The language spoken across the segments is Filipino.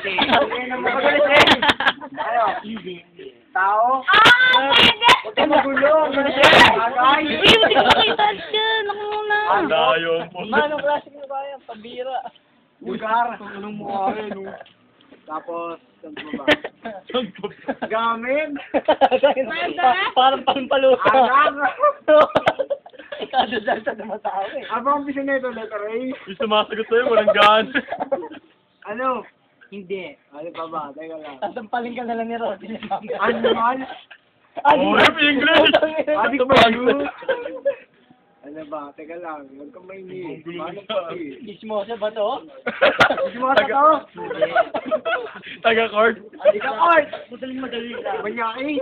Hindi. Magulo siya. Ano? Hindi. Tao? Huwag magulo. Agay. Uy, hindi ko makita siya. Naku muna. Dayo po. Anong klaseng na ba yan? Pambira. Lugar. Anong mukha rin, no? Tapos, saan ba? Gamit. Parang palusa. Anak. Kadadal sa dumatawa eh. Abang bisa nito, letter A. Yung sumasagot sa'yo, walang gaan. Ano? Hindi. Ano pa ba? Teka lang. Sasampalin ka na lang ni Roddy. Animal? Oh, English! Adik ba yun? Ano ba? Teka lang. Huwag kang mainit. Paano pa eh? Gismosa ba to? Gusto mo sa to? Taga-court. Hindi ka art! Madali lang. Manyaki!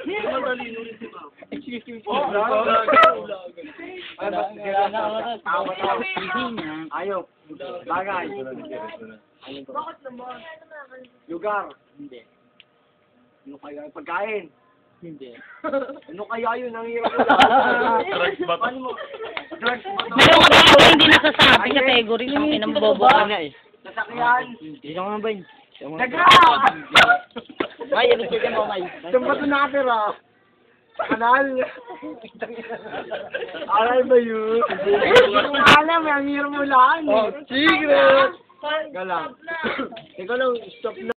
Madali lang. Excuse me po. Ano ba? Tawa tawa. Ayop. Bagay. Bakit naman? Lugar. Hindi. Ano kaya yung pagkain? Hindi. Ano kaya yun? Ang hirap ko lang. Drugs ba to? Ano mo? Drugs ba to? Meron ka ba hindi nasasabi category ng inambobo ka na eh. Sasakyan. Hindi ka nga ba yun? Nagra! Ay, ano siya mo, May? Saan ba ito nakatira? Sa kanal? Aral ba yun? Hindi ko alam. Ang hirap mo lang. Secret! Galang. Ikaw lang, stop na.